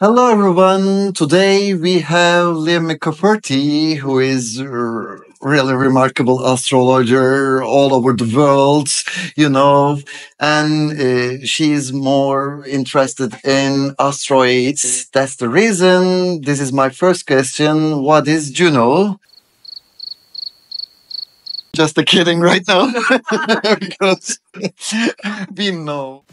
Hello, everyone. Today we have Lianne McCafferty, who is a really remarkable astrologer all over the world, and she's more interested in asteroids. That's the reason. This is my first question. What is Juno? Just a kidding right now, because we know.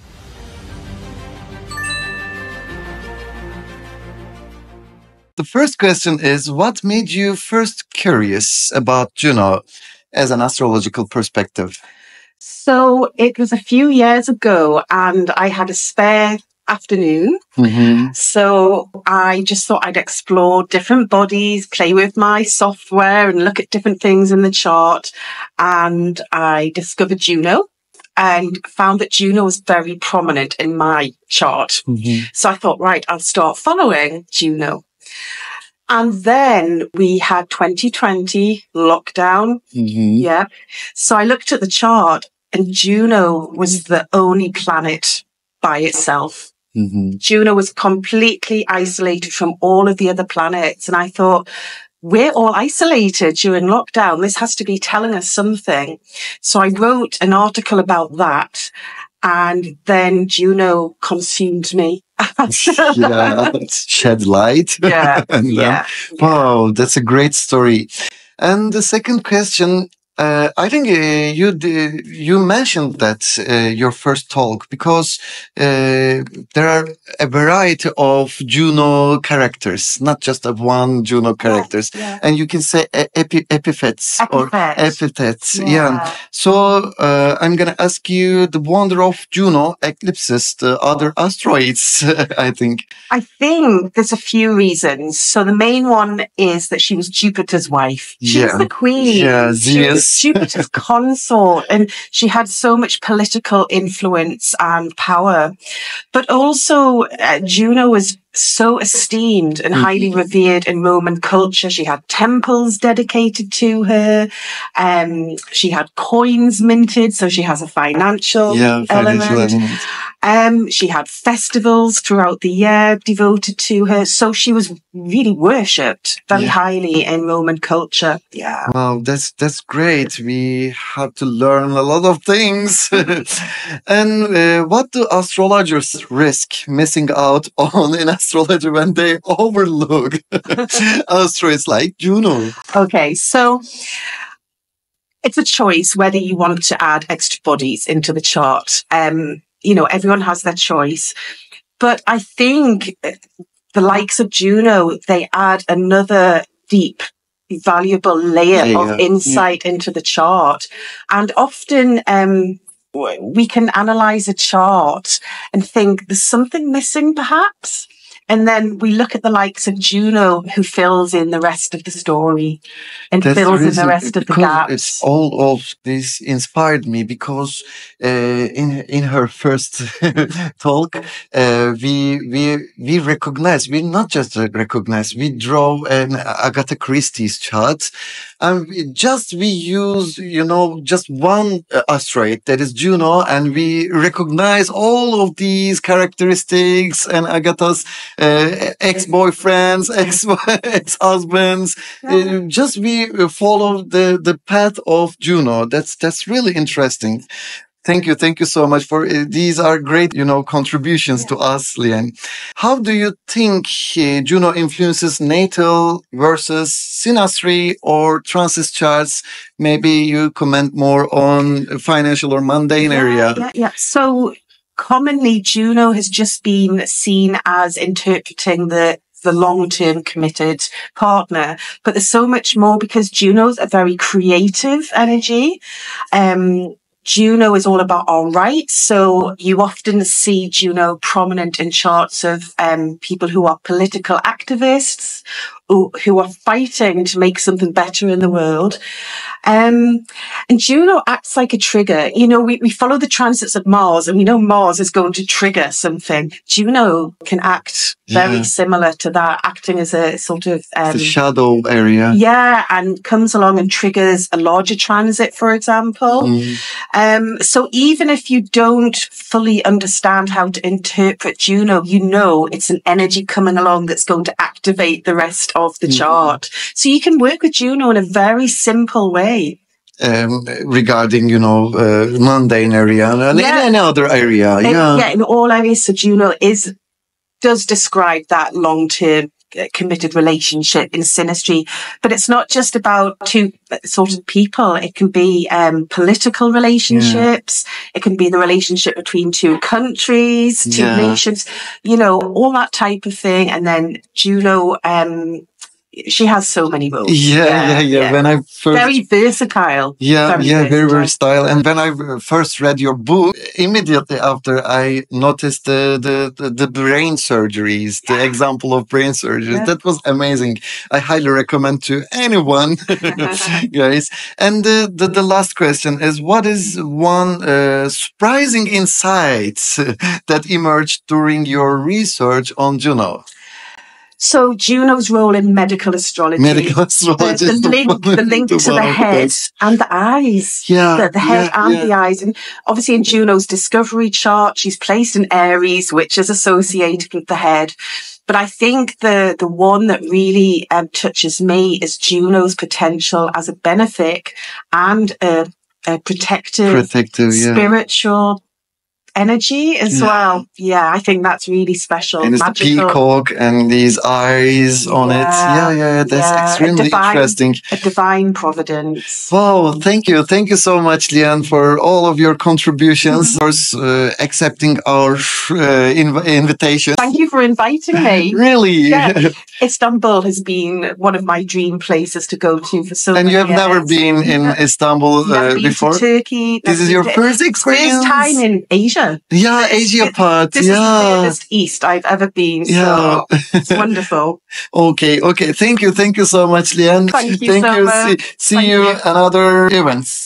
The first question is, what made you first curious about Juno as an astrological perspective? So it was a few years ago and I had a spare afternoon. So I just thought I'd explore different bodies, play with my software and look at different things in the chart. And I discovered Juno and found that Juno was very prominent in my chart. So I thought, right, I'll start following Juno. And then we had 2020 lockdown. Yeah. So I looked at the chart and Juno was the only planet by itself. Juno was completely isolated from all of the other planets. And I thought, we're all isolated during lockdown. This has to be telling us something. So I wrote an article about that. And then Juno consumed me. Shed light. Wow, that's a great story. And the second question, I think you mentioned that your first talk, because there are a variety of Juno characters, not just of one Juno characters, and you can say epithets or epithets. So I'm gonna ask you the wonder of Juno eclipses the other asteroids. I think there's a few reasons. So the main one is that she was Jupiter's wife. She's the queen. Zeus. Jupiter's consort, and she had so much political influence and power. But also, Juno was so esteemed and highly revered in Roman culture. She had temples dedicated to her. She had coins minted, so she has a financial element. She had festivals throughout the year devoted to her. So she was really worshipped very highly in Roman culture. Wow, that's great. We have to learn a lot of things. And what do astrologers risk missing out on in astrology when they overlook asteroids like Juno? Okay, so it's a choice whether you want to add extra bodies into the chart. Everyone has their choice. But I think the likes of Juno, they add another deep, valuable layer of insight into the chart. And often we can analyze a chart and think there's something missing perhaps. And then we look at the likes of Juno, who fills in the rest of the story and fills in the rest of the gaps. It's all of this inspired me because in her first talk, we recognize, we not just recognize, we draw an Agatha Christie's chart, and we use just one asteroid, that is Juno, and we recognize all of these characteristics and Agatha's ex-boyfriends, ex-husbands. We follow the path of Juno. That's really interesting. Thank you so much for these are great, contributions to us, Lianne. How do you think Juno influences natal versus sinastri or transit charts? Maybe you comment more on financial or mundane area. So commonly, Juno has just been seen as interpreting the long-term committed partner, but there's so much more because Juno's a very creative energy. Juno is all about our rights. So you often see Juno prominent in charts of people who are political activists who are fighting to make something better in the world. And Juno acts like a trigger. You know, we follow the transits of Mars, and we know Mars is going to trigger something. Juno can act very similar to that, acting as a sort of the shadow area. Yeah, and comes along and triggers a larger transit, for example. So even if you don't fully understand how to interpret Juno, you know it's an energy coming along that's going to activate the rest of the chart. So you can work with Juno in a very simple way. Regarding, you know, mundane area and in any other area. In all areas. So Juno does describe that long-term committed relationship in synastry, but it's not just about two sort of people. It can be political relationships. It can be the relationship between two countries, two nations, you know, all that type of thing. And then Juno, she has so many roles. When I first very versatile. Very versatile. And when I first read your book, immediately after I noticed the brain surgeries, the example of brain surgeries. That was amazing. I highly recommend to anyone, guys. And the last question is: what is one surprising insight that emerged during your research on Juno? So Juno's role in medical astrology. The link to the head and the eyes. The head and the eyes. And obviously in Juno's discovery chart, she's placed in Aries, which is associated with the head. But I think the one that really touches me is Juno's potential as a benefic and a protective spiritual energy as well. Yeah, I think that's really special. And it's magical. The peacock and these eyes on it. That's extremely interesting. A divine providence. Wow, thank you. Thank you so much, Lianne, for all of your contributions, for accepting our invitation. Thank you for inviting me. Really? Yeah. Istanbul has been one of my dream places to go to for so many years. And you have never been in Istanbul before? To Turkey. This is your first experience? First time in Asia. Yeah, Asia part. This is the furthest east I've ever been. So it's wonderful. Okay. Thank you so much, Lianne. Thank you so much. See you another events.